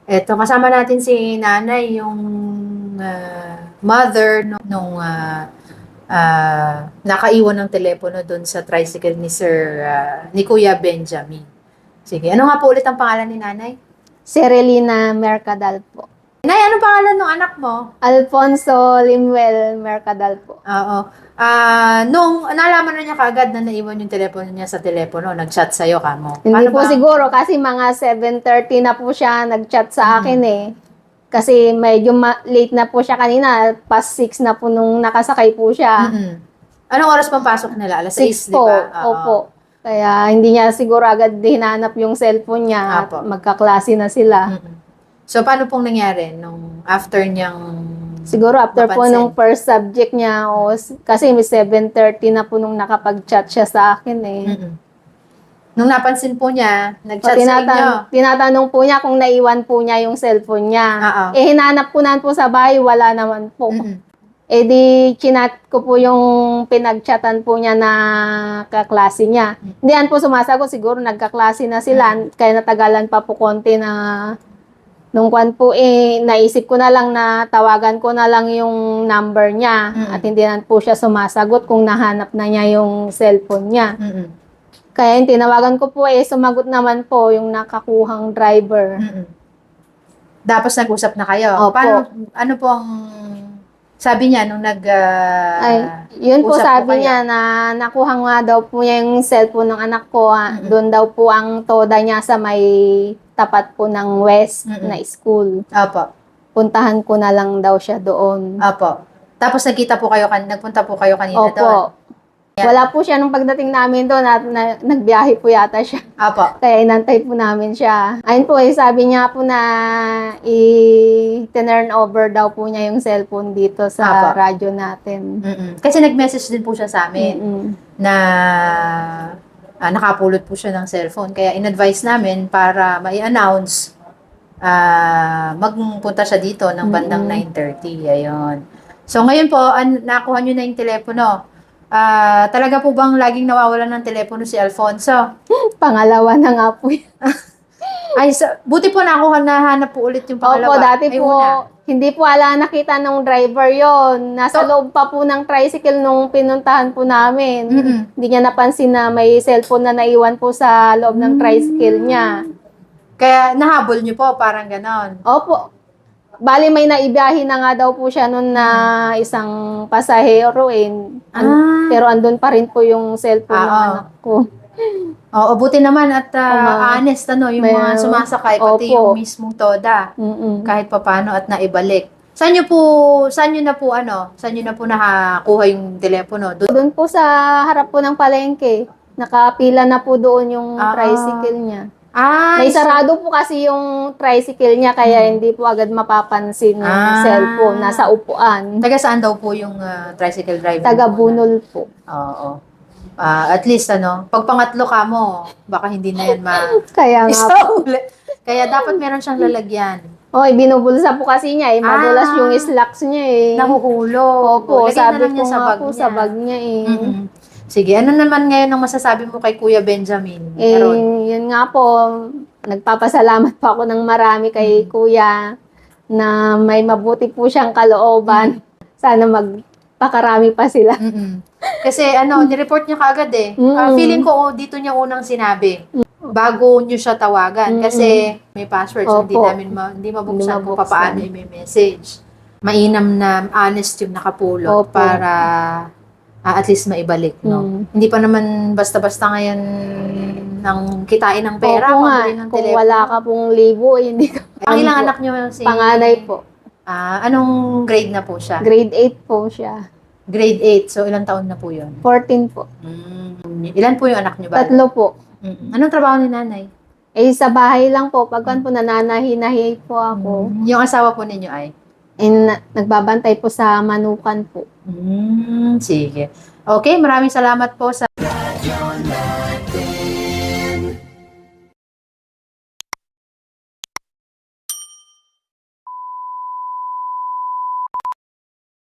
Eto, kasama natin si nanay, yung mother nung nakaiwan ng telepono doon sa tricycle ni Kuya Benjamin. Sige, ano nga po ulit ang pangalan ni nanay? Serelina Mercadal po. Nay, anong pangalan ng anak mo? Alfonso Limuel Mercadal po. Oo. Nung nalaman na niya kaagad na naiwan yung telepono niya sa telepono, nag-chat sa'yo kamo. Hindi Paano po ba? siguro kasi mga 7:30 na po siya nag-chat sa akin eh. Kasi medyo late na po siya kanina, past 6 na po nung nakasakay po siya. Anong oras pang pasok nila? Alas 6, 6 di po, ba? Oo. opo. Kaya hindi niya siguro agad hinanap yung cellphone niya at Apo. magkaklase na sila. So, paano pong nangyari nung after niyang Siguro after po mapansin? nung first subject niya, kasi may 7:30 na po nung nakapag-chat siya sa akin eh. Nung napansin po niya, O, nag-chat sa inyo. tinatanong po niya kung naiwan po niya yung cellphone niya. Oo. Eh, hinanap ko na po sa bahay, wala naman po. Eh di, chinat ko po yung pinag-chatan po niya na kaklase niya. Hindi yan po sumasagot, siguro nagkaklase na sila, kaya natagalan pa po konti na nung kwan po naisip ko na lang na tawagan ko na lang yung number niya at hindi na po siya sumasagot kung nahanap na niya yung cellphone niya. Kaya yung tinawagan ko po sumagot naman po yung nakakuhang driver. Tapos nag-usap na kayo. Opo. Ano po ang sabi niya nung Yun po usap po sabi kayo? niya na nakuha nga daw po niya yung cellphone ng anak ko. Doon daw po ang toda niya sa may tapat po ng West na school. Opo. Puntahan ko na lang daw siya doon. Opo. Tapos nagpunta po kayo kanina doon? Opo. Wala po siya nung pagdating namin doon at nagbiyahe po yata siya. Opo. Kaya inantay po namin siya. Ayun po, sabi niya po na i-turn over daw po niya yung cellphone dito sa radyo natin. Kasi nag-message din po siya sa amin na nakapulot po siya ng cellphone. Kaya in-advise namin para mai-announce magpunta siya dito ng bandang 9:30. Ayun. So ngayon po, nakuha niyo na yung telepono. Talaga po bang laging nawawalan ng telepono si Alfonso? Pangalawa na nga po yun. Ay, buti po nahanap po ulit yung pangalawa. Opo, dati po, hindi po nakita ng driver yon. Nasa loob pa po ng tricycle nung pinuntahan po namin. Hindi niya napansin na may cellphone na naiwan po sa loob ng tricycle niya. Kaya nahabol niyo po, parang ganon. Opo. Bali, may naibiyahe na nga daw po siya noon na isang pasahero pero andun pa rin po yung cellphone ng anak ko. Oo, buti naman at honest yung mga sumasakay, pati yung mismong toda. Kahit papano at naibalik. Saan niyo na po nakakuha yung telepono? Doon po sa harap po ng palengke. Nakapila na po doon yung tricycle niya. May sarado po kasi yung tricycle niya kaya hindi po agad mapapansin yung cellphone. Nasa upuan. Taga saan daw po yung tricycle driver? Taga Bunol po. Oo. At least pag pangatlo ka mo, baka hindi na yan Kaya nga po. Kaya dapat meron siyang lalagyan. Binubulsa po kasi niya madulas yung slacks niya Nahuhulog. Opo, Lagyan na sabi lang ko niya sa nga bag po niya. sa bag niya Sige, ano naman ngayon ang masasabi mo kay Kuya Benjamin? Yun nga po, nagpapasalamat pa ako ng marami kay Kuya na may mabuti po siyang kalooban. Sana magpakarami pa sila. Kasi nireport niya kaagad feeling ko dito niya unang sinabi bago niyo siya tawagan kasi may password so hindi mabuksan kung paano i-message. Mainam na honest yung nakapulot para at least maibalik, no? Hindi pa naman basta-basta ngayon ng kitain ng pera, pambili ng kung telepono. wala ka pong libo, hindi ka. Ang ilang anak niyo Panganay po. Anong grade na po siya? Grade 8 po siya. Grade 8. So, ilang taon na po yun? 14 po. Ilan po yung anak niyo ba? 3 po. Anong trabaho ni nanay? Sa bahay lang po. Pagkan po nananahi-nahi po ako. Yung asawa po ninyo ay? Nagbabantay po sa manukan po. Sige. Okay, maraming salamat po sa